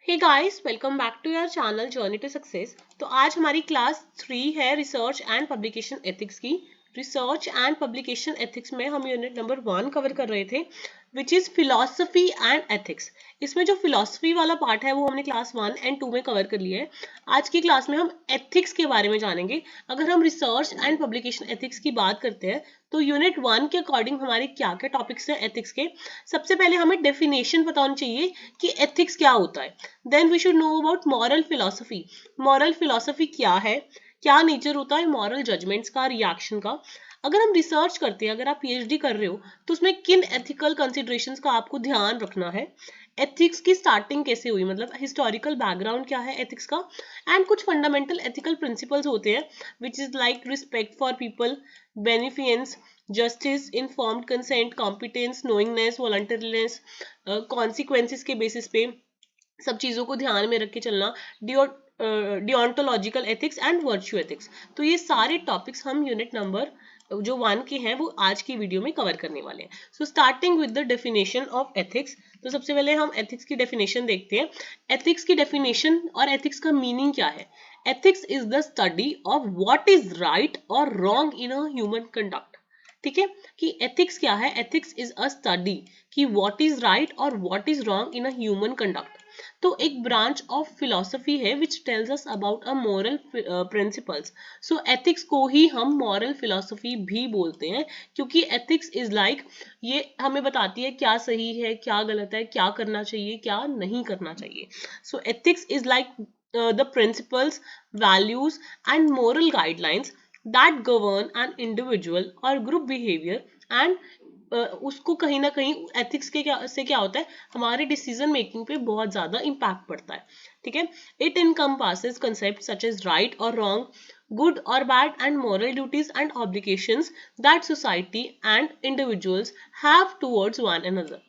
Hey guys, welcome back to your channel journey to success. तो आज हमारी class 3 है रिसर्च एंड पब्लिकेशन एथिक्स की। रिसर्च एंड पब्लिकेशन एथिक्स में हम यूनिट नंबर 1 कवर कर रहे थे, which is philosophy and ethics. इसमें जो फिलोसफी वाला पार्ट है वो हमने क्लास 1 एंड 2 में कवर कर लिया है। आज की क्लास में हम एथिक्स के बारे में जानेंगे। अगर हम रिसर्च एंड पब्लिकेशन एथिक्स की बात करते हैं तो यूनिट 1 के अकॉर्डिंग हमारे क्या क्या टॉपिक्स हैं एथिक्स के। सबसे पहले हमें डेफिनेशन पता होनी चाहिए कि एथिक्स क्या होता है। Then we should know about moral philosophy. Moral philosophy क्या है, क्या नेचर होता है मॉरल जजमेंट्स का, रिएक्शन का। अगर हम रिसर्च करते हैं, अगर आप पीएचडी कर रहे हो तो उसमें किन एथिकल कंसिडरेशंस का आपको ध्यान रखना है। एथिक्स की स्टार्टिंग कैसे हुई, मतलब हिस्टोरिकल बैकग्राउंड क्या है एथिक्स का। एंड कुछ फंडामेंटल एथिकल प्रिंसिपल्स होते हैं which is like respect for people, beneficence, justice, informed consent, competence, knowingness, voluntariness, consequences के बेसिस पे सब चीज़ों को ध्यान में रख के चलना, deontological ethics and virtue ethics. तो ये सारे टॉपिक्स हम यूनिट नंबर जो 1 के हैं वो आज की वीडियो में कवर करने वाले हैं। So starting with the definition of ethics. तो सबसे पहले हम एथिक्स की डेफिनेशन देखते हैं। एथिक्स की डेफिनेशन और एथिक्स का मीनिंग क्या है। Ethics is the study of what is right और wrong in a human conduct. ठीक है, कि एथिक्स क्या है। एथिक्स इज अ स्टडी कि व्हाट इज राइट और what is wrong in a human conduct. तो एक ब्रांच ऑफ फिलोसफी है which tells us about a moral principles. So ethics को ही हम मॉरल फिलोसफी भी बोलते हैं, क्योंकि एथिक्स इज लाइक ये हमें बताती है क्या सही है, क्या गलत है, क्या करना चाहिए, क्या नहीं करना चाहिए। सो ethics is like the principles, values and moral guidelines that govern an individual or group behavior and उसको कहीं ना कहीं एथिक्स के क्या होता है, हमारे डिसीजन मेकिंग पे बहुत ज्यादा इम्पैक्ट पड़ता है। ठीक है, it encompasses concept such as right और रॉन्ग, गुड और bad and moral duties and obligations that society and individuals have towards one another.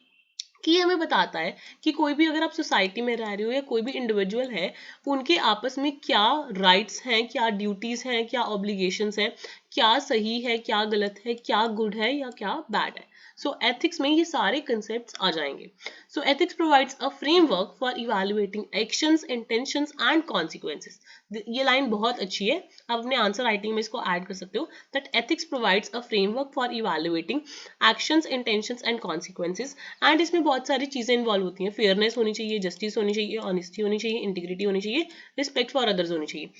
कि ये हमें बताता है कि कोई भी, अगर आप सोसाइटी में रह रहे हो या कोई भी इंडिविजुअल है, उनके आपस में क्या राइट्स हैं, क्या ड्यूटीज हैं, क्या ऑब्लिगेशंस हैं, क्या सही है, क्या गलत है, क्या गुड है या क्या बैड है। सो एथिक्स में ये सारे कंसेप्ट्स आ जाएंगे। सो ethics provides a framework for evaluating actions, intentions and consequences. ये लाइन बहुत अच्छी है, आप अपने आंसर राइटिंग में इसको ऐड कर सकते हो। That ethics provides a framework for evaluating actions, intentions and consequences. And इसमें बहुत सारी चीजें इन्वॉल्व होती हैं। फेयरनेस होनी चाहिए, जस्टिस होनी चाहिए, ऑनेस्टी होनी चाहिए, इंटीग्रिटी होनी चाहिए, रिस्पेक्ट फॉर अदर्स होनी चाहिए।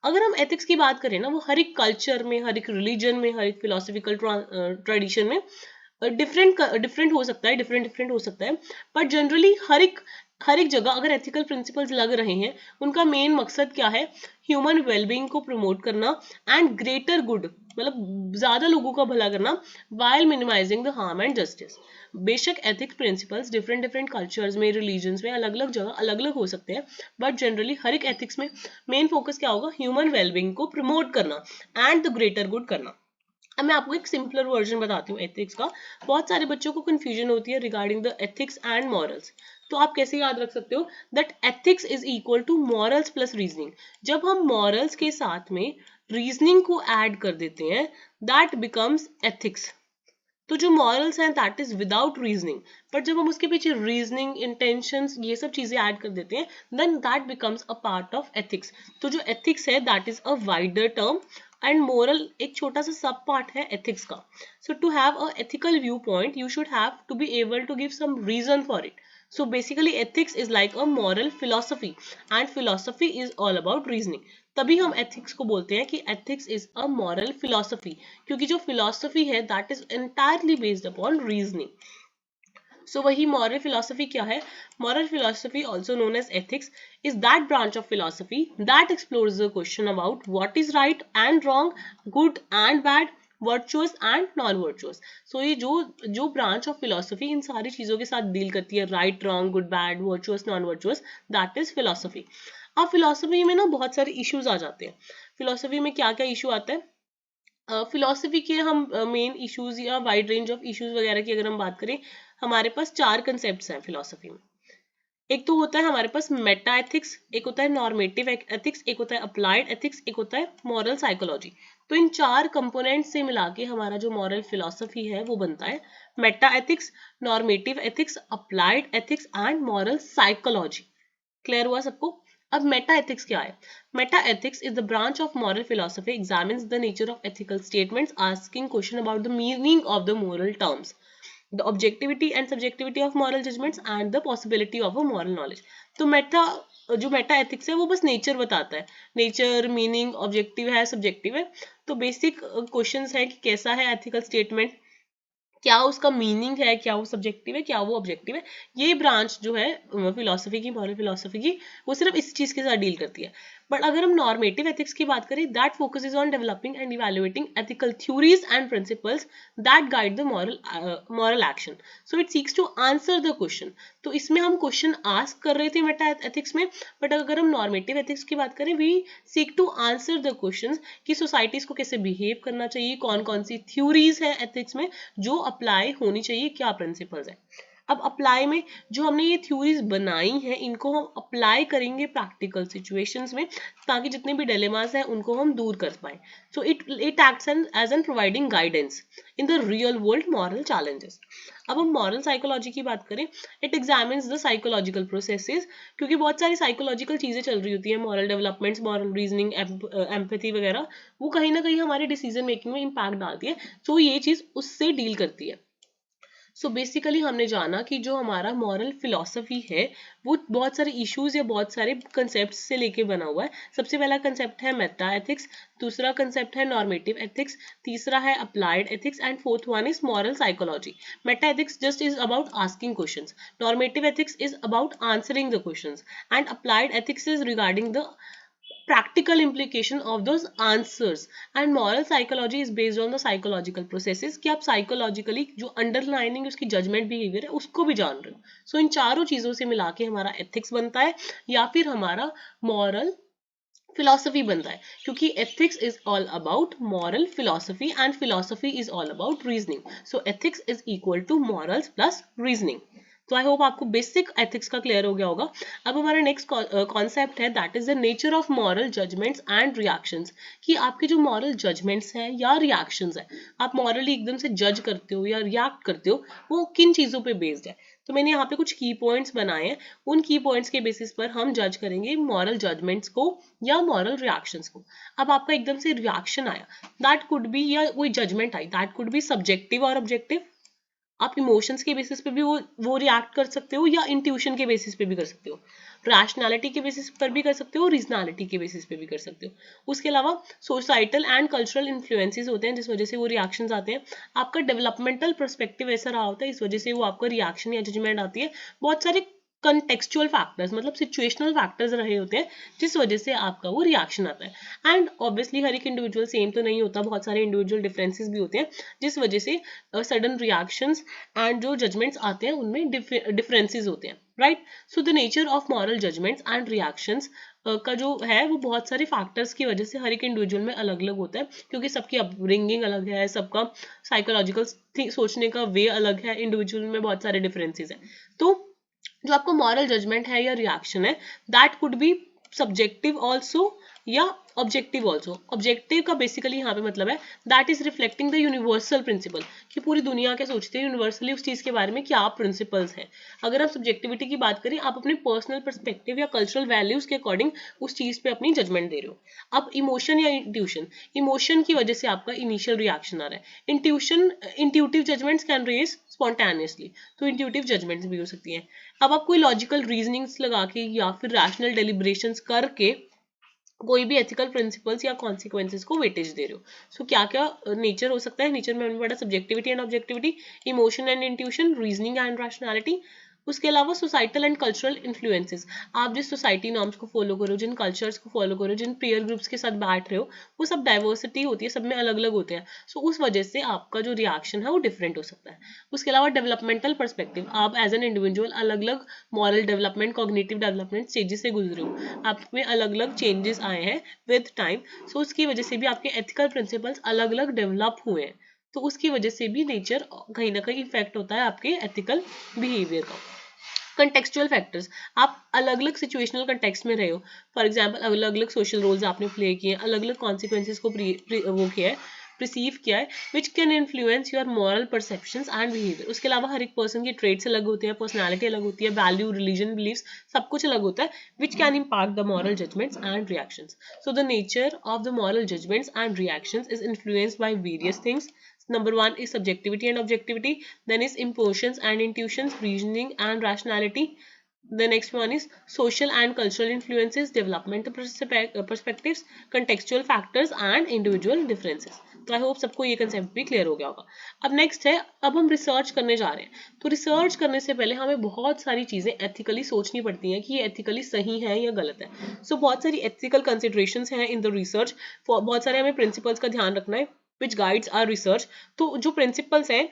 अगर हम एथिक्स की बात करें ना, वो हर एक कल्चर में, हर एक रिलीजन में, हर एक फिलोसफिकल ट्रेडिशन में डिफरेंट डिफरेंट हो सकता है, डिफरेंट हो सकता है। बट जनरली हर एक जगह अगर एथिकल प्रिंसिपल्स लग रहे हैं, उनका मेन मकसद क्या है, ह्यूमन वेलबींग को प्रमोट करना एंड ग्रेटर गुड, मतलब ज्यादा लोगों का भला करना, while minimising the harm and justice. बेशक ethics principles different different cultures में, रिलीजन्स में अलग अलग जगह अलग अलग हो सकते हैं, बट जनरली हर एक एथिक्स में मेन फोकस क्या होगा, ह्यूमन वेलबींग को प्रमोट करना एंड द ग्रेटर गुड करना। अब मैं आपको एक सिंपलर वर्जन बताती हूँ एथिक्स का। बहुत सारे बच्चों को कंफ्यूजन होती है regarding the ethics and morals. तो आप कैसे याद रख सकते हो that ethics is equal to morals plus reasoning. जब हम मॉरल्स के साथ में रीजनिंग को ऐड कर देते हैं, दैट बिकम्स एथिक्स। तो जो मॉरल्स हैं that is without reasoning, but जब हम उसके पीछे रीजनिंग, इंटेंशंस, ये सब चीजें ऐड कर देते हैं, then that becomes a part of ethics. तो जो एथिक्स है that is a wider term and moral एक छोटा सा सब पार्ट है एथिक्स का। So to have a ethical viewpoint you should have to be able to give some reason for it. So basically ethics is like a moral philosophy and philosophy is all about reasoning. तभी हम ethics को बोलते हैं कि ethics is a moral philosophy, क्योंकि जो philosophy है that is entirely based upon reasoning. So वही moral philosophy क्या है? Moral philosophy also known as ethics is that branch of philosophy that explores the question about what is right and wrong, good and bad, virtuous and non virtuous. So ये जो branch of philosophy इन सारी चीजों के साथ deal करती है, right wrong, good bad, virtuous non virtuous, that is philosophy. अब philosophy में ना बहुत सारे इश्यूज आ जाते हैं। फिलोसफी में क्या क्या इशू आता है, फिलोसफी के हम मेन इश्यूज या वाइड रेंज ऑफ इश्यूज वगैरह की अगर हम बात करें, हमारे पास 4 कंसेप्ट हैं फिलोसफी में। एक तो होता है हमारे पास मेटा एथिक्स, एक होता है नॉर्मेटिव एथिक्स, एक होता है अप्लाइड एथिक्स, एक होता है मॉरल साइकोलॉजी। तो इन 4 कंपोनेंट से मिला के हमारा जो मॉरल फिलोसफी है वो बनता है Meta ethics, normative ethics, applied ethics and moral psychology. Clear हुआ सबको? अब मेटा एथिक्स क्या है? Meta ethics is the branch of moral philosophy, examines the nature of ethical statements, asking question about the meaning of the moral terms, the objectivity and subjectivity of moral judgments and the possibility of a moral knowledge. तो जो Meta ethics है वो बस nature बताता है, nature, meaning, objective है, subjective है। तो बेसिक क्वेश्चंस है कि कैसा है एथिकल स्टेटमेंट, क्या उसका मीनिंग है, क्या वो सब्जेक्टिव है, क्या वो ऑब्जेक्टिव है। ये ब्रांच जो है फिलोसफी की, मॉरल फिलोसफी की, वो सिर्फ इस चीज के साथ डील करती है। बट अगर हम नॉर्मेटिव एथिक्स की बात करें, that focuses on developing and evaluating ethical theories and principles that guide the moral action, so it seeks to answer the question. तो इसमें हम क्वेश्चन आस्क कर रहे थे मेटा एथिक्स में, बट अगर हम नॉर्मेटिव एथिक्स की बात करें, we seek to answer the question कि सोसाइटीज को कैसे बिहेव करना चाहिए, कौन कौन सी थ्योरीज है एथिक्स में जो अप्लाई होनी चाहिए, क्या प्रिंसिपल्स है। अब अप्लाई में जो हमने ये थ्योरीज बनाई हैं, इनको हम अप्लाई करेंगे प्रैक्टिकल सिचुएशंस में, ताकि जितने भी डिलेमास हैं उनको हम दूर कर पाए। So it acts as an providing guidance in the real world moral challenges. अब हम मॉरल साइकोलॉजी की बात करें, it examines the psychological processes, क्योंकि बहुत सारी साइकोलॉजिकल चीजें चल रही होती है, moral developments, moral reasoning, empathy वगैरह, वो कहीं ना कहीं हमारे डिसीजन मेकिंग में इम्पैक्ट डालती है। तो ये चीज उससे डील करती है। सो बेसिकली हमने जाना कि जो हमारा मॉरल फिलॉसफी है वो बहुत सारे इश्यूज या बहुत सारे कंसेप्ट से लेके बना हुआ है। सबसे पहला कंसेप्ट है मेटा एथिक्स, दूसरा कंसेप्ट है नॉर्मेटिव एथिक्स, तीसरा है applied ethics and fourth one is moral psychology. Meta ethics just is about asking questions, normative ethics is about answering the questions, and applied ethics is regarding the practical implication of those answers, and moral psychology is based on the psychological processes कि आप psychologically जो underlining उसकी judgment behavior है उसको भी जान रहे हो। So इन चारों चीजों से मिला के हमारा ethics बनता है या फिर हमारा moral philosophy बनता है, क्योंकि ethics is all about moral philosophy and philosophy is all about reasoning. So ethics is equal to morals plus reasoning. तो आई होप आपको बेसिक एथिक्स का क्लियर हो गया होगा। अब हमारा नेक्स्ट कॉन्सेप्ट है that is the nature of moral judgements and reactions, कि आपके जो मॉरल जजमेंट्स हैं या रिएक्शंस हैं, आप मॉरली एकदम से जज करते हो या रिएक्ट करते हो, वो किन चीजों पे बेस्ड है। तो मैंने यहाँ पे कुछ की पॉइंट्स बनाए हैं, उन की पॉइंट्स के बेसिस पर हम जज करेंगे मॉरल जजमेंट्स को या मॉरल रिएक्शंस को। अब आपका एकदम से रिएक्शन आया, दैट कुड बी, या कोई judgement I, that could be subjective और ऑब्जेक्टिव। आप इमोशंस के बेसिस पे भी वो रिएक्ट कर सकते हो, या इंट्यूशन के बेसिस पे भी कर सकते हो, रैशनैलिटी के बेसिस पर भी कर सकते हो, रीजनैलिटी के बेसिस पे भी कर सकते हो। उसके अलावा सोसाइटल एंड कल्चरल इन्फ्लुएंसेस होते हैं जिस वजह से वो रिएक्शंस आते हैं। आपका डेवलपमेंटल पर्सपेक्टिव ऐसा रहा होता है, इस वजह से वो आपका रिएक्शन या जजमेंट आती है। बहुत सारे कंटेक्चुअल फैक्टर्स मतलब सिचुएशनल फैक्टर्स रहे होते हैं जिस वजह से आपका वो रिएक्शन आता है। एंड ऑब्वियसली हर एक इंडिविजुअल सेम तो नहीं होता, बहुत सारे इंडिविजुअल डिफरेंसेस भी होते हैं जिस वजह से सडन रिएक्शंस एंड जो जजमेंट्स आते हैं उनमें डिफरेंसेस होते हैं, right. So the nature of moral judgements and reactions का जो है वो बहुत सारे फैक्टर्स की वजह से हर एक इंडिविजुअल में अलग अलग होता है, क्योंकि सबकी अपब्रिंगिंग अलग है, सबका साइकोलॉजिकल सोचने का वे अलग है, इंडिविजुअल में बहुत सारे डिफरेंसेस हैं। तो जो आपका मॉरल जजमेंट है या रिएक्शन है, that could be subjective also या ऑब्जेक्टिव ऑल्सो। ऑब्जेक्टिव का बेसिकली यहाँ पे मतलब है that is reflecting the universal principle, कि पूरी दुनिया क्या सोचते हैं यूनिवर्सली उस चीज के बारे में, क्या प्रिंसिपल्स हैं। अगर आप सब्जेक्टिविटी की बात करें, आप अपने पर्सनल पर्सपेक्टिव या कल्चरल वैल्यूज के अकॉर्डिंग उस चीज पे अपनी जजमेंट दे रहे हो। अब इमोशन या इंट्यूशन, इमोशन की वजह से आपका इनिशियल रिएक्शन आ रहा है। Intuitive judgments can raise spontaneously, तो इंट्यूटिव जजमेंट्स भी हो सकती हैं। अब आप कोई लॉजिकल रीजनिंग्स लगा के या फिर रैशनल डेलिब्रेशंस करके कोई भी एथिकल प्रिंसिपल्स या कॉन्सिक्वेंसेस को वेटेज दे रहे हो। सो क्या क्या नेचर हो सकता है, नेचर में हमने पढ़ा subjectivity and objectivity, emotion and intuition, reasoning and rationality. उसके अलावा सोसाइटल एंड कल्चरल इन्फ्लुएंसेस, आप जिस सोसाइटी नॉर्म्स को फॉलो करो, जिन कल्चर्स को फॉलो करो, जिन पीयर ग्रुप्स के साथ बैठ रहे हो, वो सब डाइवर्सिटी होती है, सब में अलग अलग होते हैं। सो उस वजह से आपका जो रिएक्शन है वो डिफरेंट हो सकता है। उसके अलावा डेवलपमेंटल पर्सपेक्टिव, आप एज एन इंडिविजुअल अलग अलग moral development, cognitive development stages से गुजरे हो, आप में अलग अलग चेंजेस आए हैं विद टाइम। सो उसकी वजह से भी आपके एथिकल प्रिंसिपल्स अलग अलग डेवलप हुए हैं, तो उसकी वजह से भी नेचर कहीं ना कहीं इफेक्ट होता है आपके एथिकल बिहेवियर का। कंटेक्चुअल फैक्टर्स, आप अलग अलग सिचुएशनल कंटेक्स्ट में रहे हो, फॉर एग्जांपल अलग अलग सोशल रोल्स आपने प्ले किए, अलग अलग कॉन्सिक्वेंसेस को वो किया है, perceive किया है, which can influence your moral perceptions and behavior. उसके अलावा हर एक person की traits अलग होते हैं, personality अलग होती है, value, religion, beliefs सब कुछ अलग होता है, which can impact the moral judgments and reactions. So the nature of the moral judgments and reactions is influenced by various things. Number one is subjectivity and objectivity, then is emotions and intuitions, reasoning and rationality. The next one is social and cultural influences, developmental perspectives, contextual factors and individual differences. तो I hope सबको ये concept भी clear हो गया होगा. अब next है, अब हम रिसर्च करने जा रहे हैं. तो रिसर्च करने से पहले हमें बहुत सारी चीजें एथिकली सोचनी पड़ती हैं कि ये एथिकली सही है या गलत है. सो बहुत सारी एथिकल कंसिडरेशंस हैं इन द रिसर्च. बहुत सारे हमें प्रिंसिपल्स का ध्यान रखना है which guides our research. तो जो प्रिंसिपल्स हैं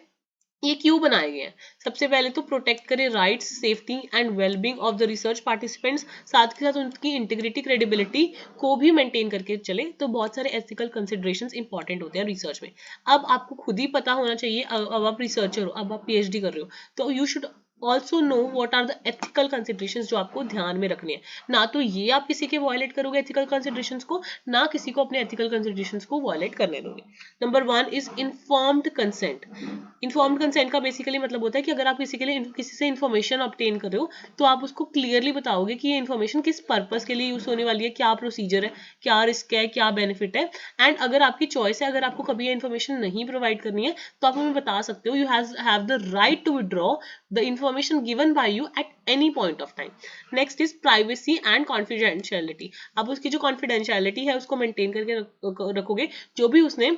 ये क्यों बनाए गए हैं? सबसे पहले तो प्रोटेक्ट करें rights, safety and wellbeing of the research participants, साथ के साथ उनकी इंटीग्रिटी, क्रेडिबिलिटी को भी मेंटेन करके चले. तो बहुत सारे एथिकल कंसिडरेशंस इंपॉर्टेंट होते हैं रिसर्च में. अब आपको खुद ही पता होना चाहिए, अब आप रिसर्चर हो, अब आप पीएचडी कर रहे हो, तो you should also know what are the ethical considerations जो आपको ध्यान में रखने हैं. ना तो ये आप किसी के वायलेट करोगे एथिकल कंसिडरेशंस को, ना किसी को अपने एथिकल कंसिडरेशंस को वायलेट करने दोगे. Number one is informed consent. Informed consent का बेसिकली मतलब होता है कि अगर आप किसी से इन्फॉर्मेशन ऑब्टेन कर रहे हो तो आप उसको क्लियरली बताओगे कि ये इन्फॉर्मेशन किस पर्पस के लिए यूज होने वाली है, क्या प्रोसीजर है, क्या रिस्क है, क्या बेनिफिट है. एंड अगर आपकी चॉइस है, अगर आपको कभी ये इन्फॉर्मेशन नहीं प्रोवाइड करनी है तो आप हमें बता सकते हो. You have the right to withdraw the information given by you at any point of time. Next is privacy and confidentiality. आप उसकी जो कॉन्फिडेंशियलिटी है उसको मेंटेन करके रखोगे. जो भी उसने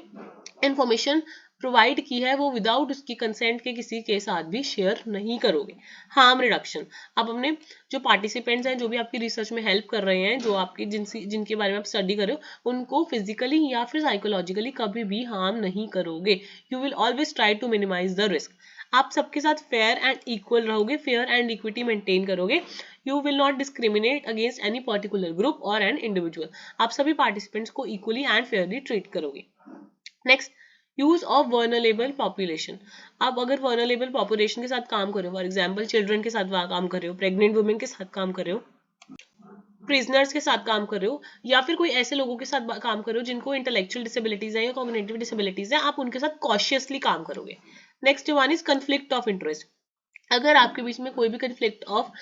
इन्फॉर्मेशन प्रोवाइड की है वो विदाउट उसकी कंसेंट के किसी के साथ भी शेयर नहीं करोगे. Harm reduction. आप अपने जो पार्टिसिपेंट्स हैं, जो भी आपकी रिसर्च में हेल्प कर रहे हैं, जो आपकी जिनके बारे में आप स्टडी कर रहे हो, उनको फिजिकली या फिर साइकोलॉजिकली कभी भी हार्म नहीं करोगे. You will always try to minimise the risk. आप सबके साथ फेयर एंड इक्वल रहोगे, फेयर एंड इक्विटी मेंटेन करोगे. You will not discriminate against any particular group और एन इंडिविजुअल. आप सभी पार्टिसिपेंट्स को इक्वली एंड फेयरली ट्रीट करोगे. Next, use of vulnerable population. आप अगर वर्नरेबल पॉपुलेशन के साथ काम कर रहे हो, फॉर एग्जाम्पल चिल्ड्रन के साथ काम कर रहे हो, प्रेग्नेंट वुमेन के साथ काम कर रहे हो, प्रिजनर्स के साथ काम कर रहे हो, या फिर कोई ऐसे लोगों के साथ काम कर रहे हो जिनको इंटेलेक्चुअल डिसेबिलिटीज है या कॉग्निटिव डिसेबिलिटीज है, आप उनके साथ कॉशियसली काम करोगे. Next one is conflict of interest. अगर आपके बीच में कोई भी कन्फ्लिक्ट ऑफ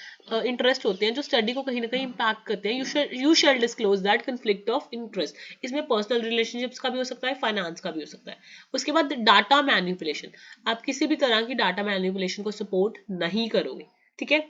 इंटरेस्ट होते हैं जो स्टडी को कहीं ना कहीं इम्पैक्ट करते हैं, you shall disclose that conflict of interest. इसमें पर्सनल रिलेशनशिप्स का भी हो सकता है, फाइनेंस का भी हो सकता है. उसके बाद डाटा मैनिपुलेशन. आप किसी भी तरह की डाटा मैनिपुलेशन को सपोर्ट नहीं करोगे, ठीक है.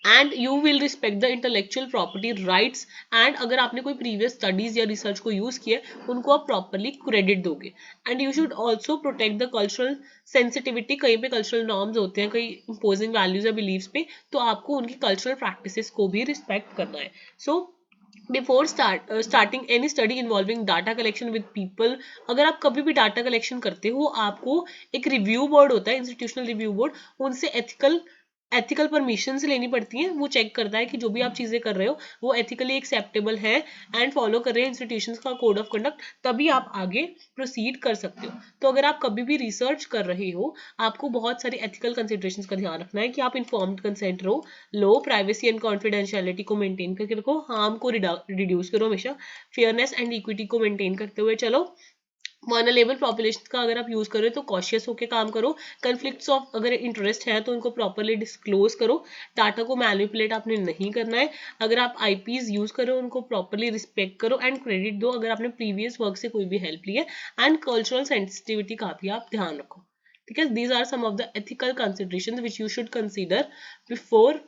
And you will respect the intellectual property rights. And अगर आपने कोई प्रीवियस स्टडीज या रिसर्च को यूज किया उनको आप प्रॉपरली क्रेडिट दोगे. And you should also protect the cultural sensitivity. कहीं पे कल्चरल नॉर्म्स होते हैं, कहीं इम्पोजिंग वैल्यूज या बिलीव्स पे, तो आपको उनकी कल्चरल प्रैक्टिसेस को भी रिस्पेक्ट करना है. So before starting any study involving data collection with people, अगर आप कभी भी डाटा कलेक्शन करते हो, आपको एक रिव्यू बोर्ड होता है, इंस्टीट्यूशनल रिव्यू बोर्ड, उनसे एथिकल परमिशन लेनी पड़ती है. वो चेक करता है कि जो भी आप चीजें कर रहे हो वो एथिकली एक्सेप्टेबल है एंड फॉलो कर रहे हैं इंस्टीट्यूशंस का कोड ऑफ कंडक्ट, तभी आप आगे प्रोसीड कर सकते हो. तो अगर आप कभी भी रिसर्च कर रहे हो, आपको बहुत सारी एथिकल कंसिडरेशंस का ध्यान रखना है कि आप informed consent low, privacy and confidentiality को मेंटेन करके रखो, हार्म को रिड्यूस करो हमेशा, फेयरनेस एंड इक्विटी को मेंटेन करते हुए चलो. वर्नरेबल पॉपुलेशन का अगर आप यूज करो तो कॉशियस होकर काम करो. कन्फ्लिक्ट्स ऑफ अगर इंटरेस्ट है तो उनको प्रॉपरली डिस्क्लोज करो. डाटा को मैनिपुलेट आपने नहीं करना है. अगर आप आईपीज यूज करो उनको प्रॉपरली रिस्पेक्ट करो एंड क्रेडिट दो अगर आपने प्रीवियस वर्क से कोई भी हेल्प ली है. एंड कल्चरल सेंसिटिविटी का भी आप ध्यान रखो, ठीक है. These are some of the ethical considerations which you should consider before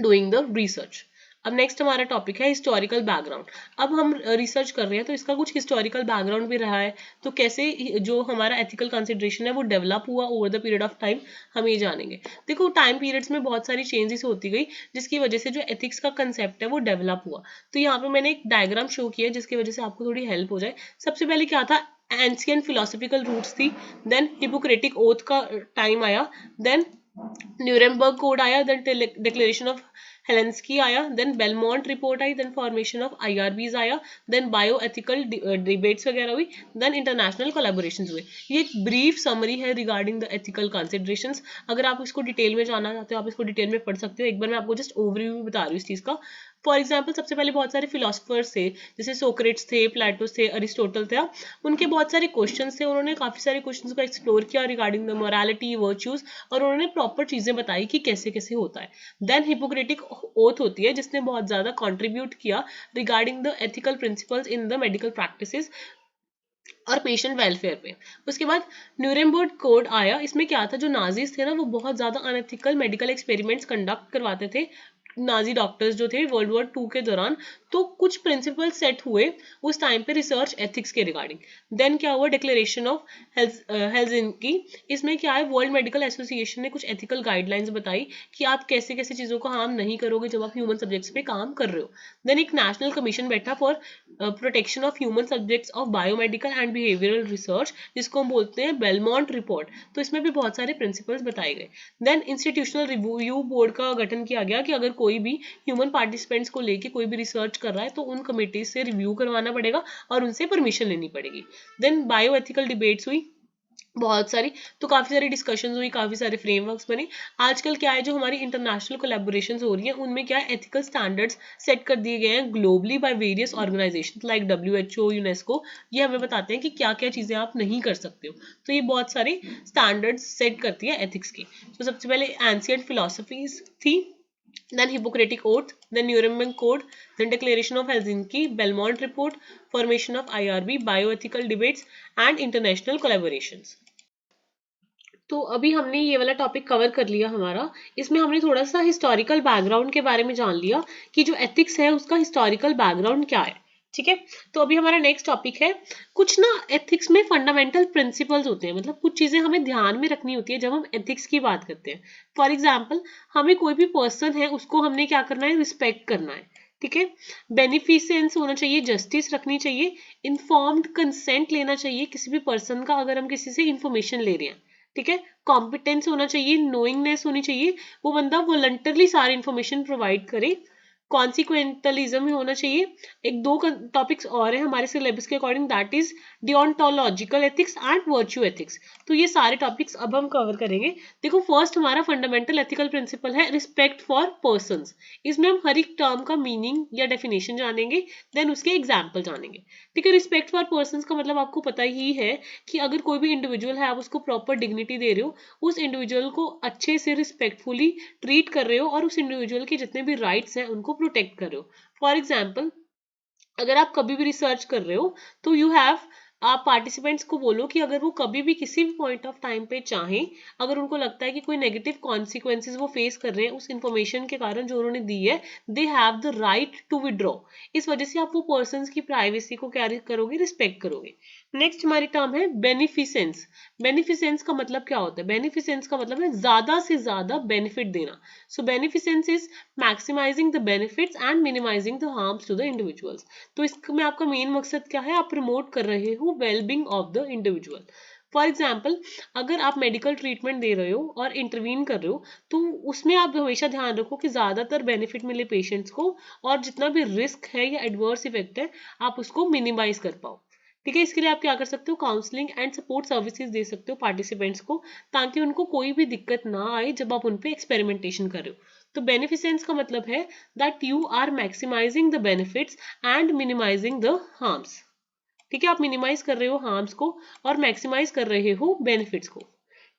doing the research. अब नेक्स्ट हमारा टॉपिक है हिस्टोरिकल बैकग्राउंड. अब हम रिसर्च कर रहे हैं तो इसका कुछ हिस्टोरिकल बैकग्राउंड भी रहा है, तो कैसे जो हमारा एथिकल कंसिडरेशन है वो डेवलप हुआ over the period of time, हम ये जानेंगे. देखो टाइम पीरियड्स में बहुत सारी चेंजेस होती गई जिसकी वजह से जो एथिक्स का कंसेप्ट है वो डेवलप हुआ. तो यहाँ पे मैंने एक डायग्राम शो किया जिसकी वजह से आपको थोड़ी हेल्प हो जाए. सबसे पहले क्या था, एंशिएंट फिलोसॉफिकल रूट्स थी, देन हिपोक्रेटिक ओथ का टाइम आया, देन न्यूरेमबर्ग कोड आया, देन डिक्लेरेशन ऑफ हेलेंस्की आया, देन बेलमोंट रिपोर्ट आई, देन फॉर्मेशन ऑफ आईआरबीज आया, देन बायोएथिकल डिबेट्स वगैरह हुई, देन इंटरनेशनल कोलैबोरेशंस हुए. ये एक ब्रीफ समरी है रिगार्डिंग द एथिकल कंसिडरेशंस. अगर आप इसको डिटेल में जानना चाहते हो आप इसको डिटेल में पढ़ सकते हो. एक बार मैं आपको जस्ट ओवरव्यू बता रही हूँ इस चीज का. फॉर एग्जाम्पल सबसे पहले बहुत सारे फिलोसफर्स थे, जैसे सोक्रेट्स थे, प्लेटो थे, अरिस्टोटल थे, उनके बहुत सारे क्वेश्चन थे, उन्होंने काफी सारे क्वेश्चंस को एक्सप्लोर किया रिगार्डिंग द मोरालिटी, वर्च्यूज, और उन्होंने प्रॉपर चीजें बताई कि कैसे कैसे होता है। देन हिपोक्रेटिक ओथ होती है, जिसने बहुत ज्यादा कॉन्ट्रीब्यूट किया regarding the ethical principles in the medical practices और पेशेंट वेलफेयर पे। उसके बाद न्यूरेमबर्ग कोड आया, इसमें क्या था, जो नाजीज थे ना वो बहुत ज्यादा अनएथिकल मेडिकल एक्सपेरिमेंट्स कंडक्ट करवाते थे, नाजी डॉक्टर्स जो थे वर्ल्ड वॉर 2 के दौरान। तो कुछ प्रिंसिपल सेट हुए उस टाइम पे रिसर्च एथिक्स के रिगार्डिंग। देन क्या हुआ, डिक्लेरेशन ऑफ हेल्सिंकी, इसमें क्या है, वर्ल्ड मेडिकल एसोसिएशन ने कुछ एथिकल गाइडलाइंस बताई कि आप कैसे कैसे चीजों को हार्म नहीं करोगे जब आप ह्यूमन सब्जेक्ट्स पे काम कर रहे हो। देन एक नेशनल कमीशन बैठा for protection of human subjects of biomedical and behavioural research, जिसको हम बोलते हैं बेलमोंट रिपोर्ट। तो इसमें भी बहुत सारे प्रिंसिपल्स बताए गए। देन इंस्टीट्यूशनल रिव्यू बोर्ड का गठन किया गया कि अगर कोई भी ह्यूमन पार्टिसिपेंट्स को लेके कोई भी रिसर्च कर रहा है तो उन कमेटी से रिव्यू करवाना पड़ेगा और उनसे परमिशन लेनी पड़ेगी। देन बायो एथिकल डिबेट्स हुई बहुत सारी, तो काफी सारी डिस्कशंस हुई, काफी सारे फ्रेमवर्क्स बने। आजकल क्या है, जो हमारी इंटरनेशनल कोलैबोरेशंस हो रही हैं उनमें क्या है, एथिकल स्टैंडर्ड्स सेट कर दिए गए हैं globally by various organisations like WHO, UNESCO. ये हमें बताते हैं कि क्या क्या चीजें आप नहीं कर सकते हो। तो ये बहुत सारे स्टैंडर्ड्स सेट करती है एथिक्स की। तो सबसे पहले एंशिएंट फिलोसफीज थी, then Hippocratic Oath, then Nuremberg Code, then Declaration of Helsinki, Belmont Report, formation of IRB, bioethical debates and international collaborations। तो अभी हमने ये वाला टॉपिक कवर कर लिया हमारा। इसमें हमने थोड़ा सा हिस्टोरिकल बैकग्राउंड के बारे में जान लिया कि जो एथिक्स है उसका हिस्टोरिकल बैकग्राउंड क्या है। ठीक है, तो अभी हमारा नेक्स्ट टॉपिक है, कुछ ना एथिक्स में फंडामेंटल प्रिंसिपल्स होते हैं, मतलब कुछ चीजें हमें ध्यान में रखनी होती है जब हम एथिक्स की बात करते हैं। फॉर एग्जाम्पल, हमें कोई भी पर्सन है उसको हमने क्या करना है, रिस्पेक्ट करना है। ठीक है, बेनिफिसेंस होना चाहिए, जस्टिस रखनी चाहिए, इन्फॉर्म्ड कंसेंट लेना चाहिए किसी भी पर्सन का अगर हम किसी से इंफॉर्मेशन ले रहे हैं। ठीक है, कॉम्पिटेंस होना चाहिए, नोइंगनेस होनी चाहिए, वो बंदा वॉलंटरली सारी इंफॉर्मेशन प्रोवाइड करे, कॉन्सिक्वेंटलिज्म होना चाहिए। एक दो टॉपिक्स और है हमारे सिलेबस के according, that is deontological ethics and virtue ethics. तो ये सारे टॉपिक्स अब हम कवर करेंगे। देखो, फर्स्ट हमारा फंडामेंटल एथिकल प्रिंसिपल है रिस्पेक्ट फॉर पर्संस। इसमें हम हर एक टर्म का मीनिंग या डेफिनेशन जानेंगे, देन उसके एग्जाम्पल जानेंगे। ठीक है, रिस्पेक्ट फॉर पर्संस का मतलब आपको पता ही है कि अगर कोई भी इंडिविजुअल है, आप उसको प्रॉपर डिग्निटी दे रहे हो, उस इंडिविजुअल को अच्छे से रिस्पेक्टफुली ट्रीट कर रहे हो और उस इंडिविजुअल के जितने भी राइट्स हैं उनको प्रोटेक्ट कर रहे हो। फॉर एग्जाम्पल, अगर आप कभी भी रिसर्च कर रहे हो तो यू हैव, आप पार्टिसिपेंट्स को बोलो कि अगर वो कभी भी किसी भी पॉइंट ऑफ टाइम पे चाहें, अगर उनको लगता है कि कोई नेगेटिव कॉन्सिक्वेंसेज वो फेस कर रहे हैं उस इंफॉर्मेशन के कारण जो उन्होंने दी है, they have the right to withdraw. इस वजह से आप वो पर्सन की प्राइवेसी को क्या करोगे, रिस्पेक्ट करोगे। नेक्स्ट हमारी टर्म है बेनिफिसेंस। बेनिफिसेंस का मतलब क्या होता है, बेनिफिसेंस का मतलब है ज्यादा से ज्यादा बेनिफिट देना। So beneficence is maximising the benefits and minimising the harms to the individuals. तो इसमें आपका मेन मकसद क्या है, आप प्रमोट कर रहे हो wellbeing of the individual. For example, अगर आप मेडिकल ट्रीटमेंट दे रहे हो और इंटरवीन कर रहे हो तो उसमें आप हमेशा ध्यान रखो कि ज्यादातर बेनिफिट मिले पेशेंट्स को, और जितना भी रिस्क है या एडवर्स इफेक्ट है आप उसको मिनिमाइज कर पाओ। ठीक है, इसके लिए आप क्या कर सकते हो, काउंसलिंग एंड सपोर्ट सर्विसेज दे सकते हो पार्टिसिपेंट्स को, ताकि उनको कोई भी दिक्कत ना आए जब आप उन पे एक्सपेरिमेंटेशन कर रहे हो। तो बेनिफिसेंस का मतलब है that you are maximising the benefits and minimising the harms. ठीक है, आप मिनिमाइज कर रहे हो हार्म्स को और मैक्सिमाइज कर रहे हो बेनिफिट्स को।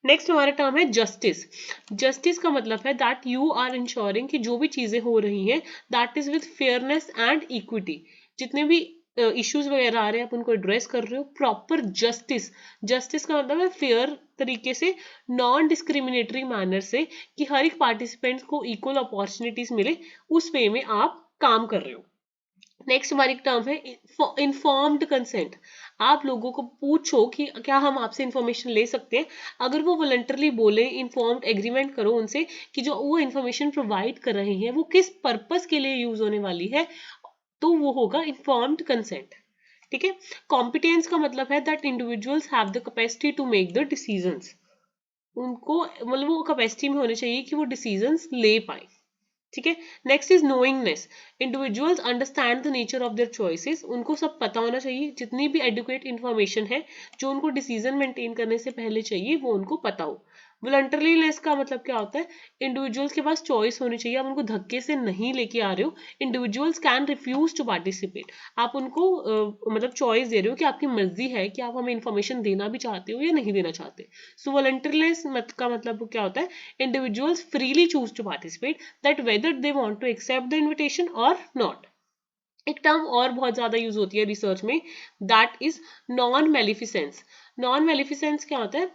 नेक्स्ट हमारा टर्म है जस्टिस। जस्टिस का मतलब है दैट यू आर इंश्योरिंग कि जो भी चीजें हो रही हैं that is with fairness and equity. जितने भी इश्यूज वगैरह आ रहे हैं आप उनको एड्रेस कर रहे हो प्रॉपर जस्टिस। जस्टिस का मतलब है फेयर तरीके से, नॉन डिस्क्रिमिनेटरी मैनर से, कि हर एक पार्टिसिपेंट्स को इक्वल अपॉर्चुनिटीज मिले, उस वे में आप काम कर रहे हो। नेक्स्ट हमारी टर्म है इन्फॉर्म्ड कंसेंट। आप लोगों को पूछो कि क्या हम आपसे इंफॉर्मेशन ले सकते हैं, अगर वो वॉलंटरली बोले, इन्फॉर्म्ड एग्रीमेंट करो उनसे कि जो वो इंफॉर्मेशन प्रोवाइड कर रहे हैं वो किस पर्पस के लिए यूज होने वाली है, तो वो होगा इन्फॉर्म्ड कंसेंट। ठीक है, कॉम्पिटेंस का मतलब है that individuals have the capacity to make the decisions. उनको मतलब वो कैपेसिटी में होने चाहिए कि वो डिसीजंस ले पाए। ठीक है, next is knowingness. Individuals understand the nature of their choices. उनको सब पता होना चाहिए, जितनी भी एडुकेट इंफॉर्मेशन है जो उनको डिसीजन मेंटेन करने से पहले चाहिए वो उनको पता हो। वॉलंटरीनेस का मतलब क्या होता है, इंडिविजुअल्स के पास चॉइस होनी चाहिए, आप उनको धक्के से नहीं लेके आ रहे हो। Individuals can refuse to participate, आप उनको मतलब चॉइस दे रहे हो कि आपकी मर्जी है कि आप हमें इन्फॉर्मेशन देना भी चाहते हो या नहीं देना चाहते। सो वॉलंटरीनेस का मतलब क्या होता है, individuals freely choose to participate that whether they want to accept the invitation और नॉट। एक टर्म और बहुत ज्यादा यूज होती है रिसर्च में, that is non maleficence. Non maleficence क्या होता है,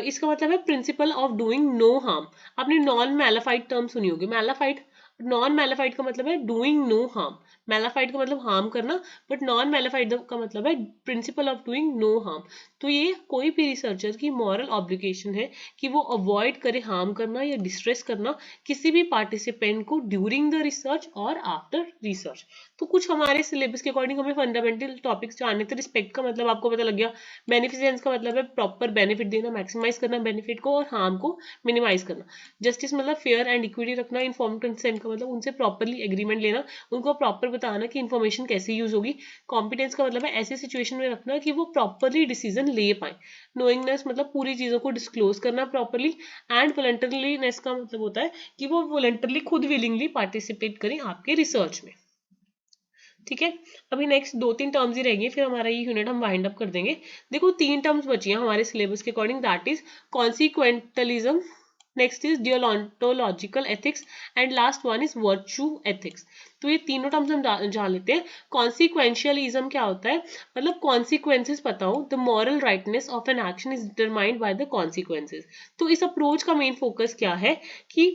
इसका मतलब है principle of doing no harm. आपने नॉन मैलाफाइट टर्म सुनी होगी, मैलाफाइट, नॉन मैलाफाइट का मतलब है डूइंग नो हार्म, मैलाफाइट का मतलब हार्म करना, बट नॉन मैलाफाइट का मतलब है principle of doing no harm. तो ये कोई भी रिसर्चर की मॉरल ऑब्लिगेशन है कि वो अवॉइड करे हार्म करना या डिस्ट्रेस करना किसी भी पार्टिसिपेंट को ड्यूरिंग द रिसर्च और आफ्टर रिसर्च। तो कुछ हमारे सिलेबस के अकॉर्डिंग हमें फंडामेंटल टॉपिक्स जानने थे। रिस्पेक्ट का मतलब आपको पता लग गया, बेनिफिसेंस का मतलब है प्रॉपर बेनिफिट देना, मैक्सिमाइज करना बेनिफिट को और हार्म को मिनिमाइज करना। जस्टिस मतलब फेयर एंड इक्विटी रखना। इन्फॉर्म्ड कंसेंट का मतलब उनसे प्रॉपरली एग्रीमेंट लेना, उनको प्रॉपर बताना कि इन्फॉर्मेशन कैसे यूज होगी। कॉम्पिटेंस का मतलब है ऐसी सिचुएशन में रखना कि वो प्रॉपरली डिसीजन ले पाए। नोइंगनेस मतलब पूरी चीजों को डिस्क्लोज करना प्रॉपरली। एंड वॉलंटरीनेस का मतलब होता है कि वो वॉलंटरली खुद विलिंगली पार्टिसिपेट करें आपके रिसर्च में। ठीक है, अभी नेक्स्ट 2-3 टर्म्स ही रहेंगे, फिर हमारा ये यूनिट हम वाइंड अप कर देंगे। देखो 3 टर्म्स बची हैं हमारे सिलेबस के according, that is consequentialism, next is deontological ethics and last one is virtue ethics. तो ये तीनों टर्म्स हम जान लेते हैं। कॉन्सिक्वेंशियलिज्म क्या होता है, मतलब कॉन्सिक्वेंसेस पता हो, the moral rightness of an action is determined by the consequences. तो इस अप्रोच का मेन फोकस क्या है कि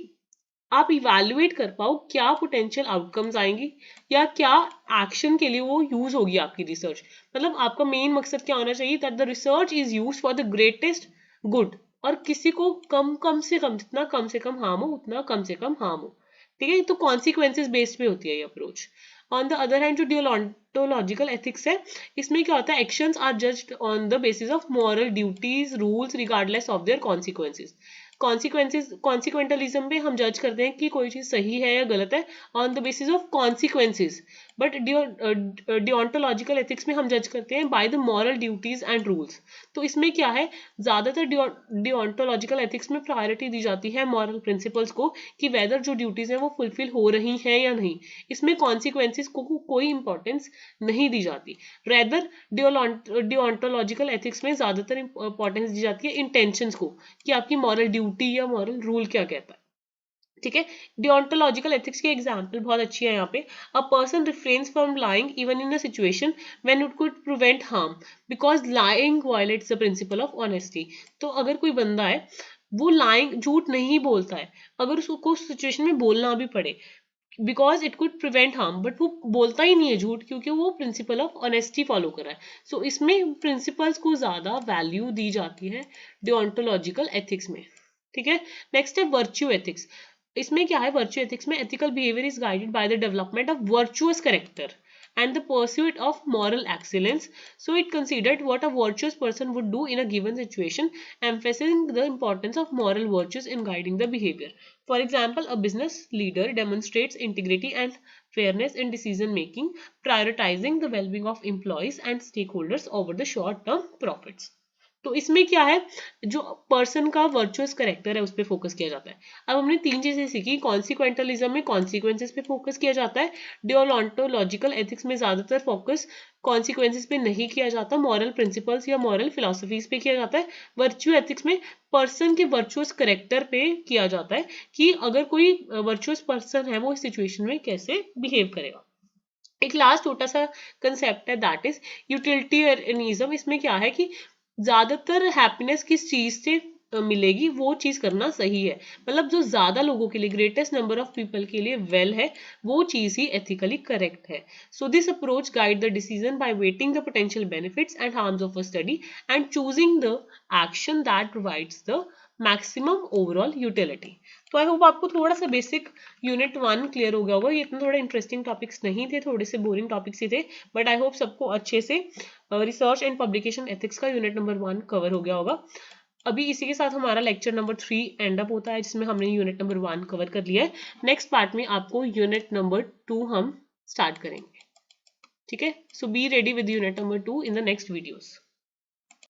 आप इवैल्यूएट कर पाओ क्या पोटेंशियल आउटकम्स आएंगी या क्या एक्शन के लिए वो यूज होगी आपकी रिसर्च। मतलब आपका मेन मकसद क्या होना चाहिए, that the research is used for the greatest good, और किसी को कम से कम, जितना कम से कम हार्म हो उतना कम से कम हार्म हो। ठीक है, तो कॉन्सिक्वेंसेज बेस्ड पे होती है ये approach. On the other hand जो डियोंटोलॉजिकल एथिक्स है, इसमें क्या होता है, actions are judged on the basis of moral duties rules regardless of their consequences. Consequentialism में हम जज करते हैं कि कोई चीज सही है या गलत है on the basis of consequences, but deontological ethics में हम जज करते हैं by the moral duties and rules. तो इसमें क्या है, ज्यादातर डियोंटोलॉजिकल एथिक्स में प्रायोरिटी दी जाती है मॉरल प्रिंसिपल्स को कि वेदर जो ड्यूटीज है वो फुलफिल हो रही हैं या नहीं। इसमें कॉन्सिक्वेंसेज को कोई इंपॉर्टेंस नहीं दी जाती। रेदर डियोंटोलॉजिकल एथिक्स में ज्यादातर इंपॉर्टेंस दी जाती है इंटेंशंस को, कि आपकी मॉरल ड्यूटी या मॉरल रूल क्या कहता है। ठीक है, डियोंटोलॉजिकल एथिक्स की एग्जांपल बहुत अच्छी है यहाँ पे। A person reference from lying even in a situation when it could prevent harm because lying violets the principle of honesty. तो अगर कोई बंदा है वो लाइंग, झूठ नहीं बोलता है, अगर उसको उस सिचुएशन में बोलना भी पड़े because it could prevent harm, but वो बोलता ही नहीं है झूठ क्योंकि वो प्रिंसिपल ऑफ ऑनेस्टी फॉलो कर रहा है। सो इसमें प्रिंसिपल्स को ज्यादा वैल्यू दी जाती है डियोंटोलॉजिकल एथिक्स में। ठीक है, नेक्स्ट है वर्च्यू एथिक्स। इसमें क्या है, वर्च्यू एथिक्स में ethical behaviour is guided by the development of virtuous character and the pursuit of moral excellence. So it considered what a virtuous person would do in a given situation, emphasizing the importance of moral virtues in guiding the behavior. For example, a business leader demonstrates integrity and fairness in decision making, prioritizing the well-being of employees and stakeholders over the short-term profits. तो इसमें क्या है, जो person का virtuous character है उस पर focus किया जाता है। अब हमने 3 चीजें सीखी, कॉन्सिक्वेंटलिज्म में कॉन्सिक्वेंसेस पे फोकस किया जाता है, डियोंटोलॉजिकल एथिक्स में ज्यादातर फोकस कॉन्सिक्वेंसेस पे नहीं किया जाता, मॉरल प्रिंसिपल्स या मॉरल फिलोसफीज पे किया जाता है। वर्च्यू एथिक्स में पर्सन के वर्चुअस कैरेक्टर पे किया जाता है कि अगर कोई वर्चुअस पर्सन है वो इस सिचुएशन में कैसे बिहेव करेगा। एक लास्ट छोटा सा कंसेप्ट है, दैट इज यूटिलिटेरियनिज्म। इसमें क्या है कि ज्यादातर हैप्पीनेस किस चीज से मिलेगी वो चीज करना सही है, मतलब जो ज्यादा लोगों के लिए, ग्रेटेस्ट नंबर ऑफ पीपल के लिए वेल है वो चीज ही एथिकली करेक्ट है। So this approach guide the decision by waiting the potential benefits and harms of a study and choosing the action that provides the maximum overall utility. तो I hope आपको थोड़ा सा basic unit 1 clear हो गया होगा। ये इतना थोड़ा इंटरेस्टिंग टॉपिक्स नहीं थे, थोड़े से बोरिंग टॉपिक्स ही थे, बट आई होप सबको अच्छे से रिसर्च एंड पब्लिकेशन एथिक्स का यूनिट नंबर 1 कवर हो गया होगा। अभी इसी के साथ हमारा लेक्चर नंबर 3 एंड अप होता है, जिसमें हमने यूनिट नंबर 1 कवर कर लिया है। नेक्स्ट पार्ट में आपको यूनिट नंबर 2 हम स्टार्ट करेंगे। ठीक है, so be ready with unit number 2 in the next videos.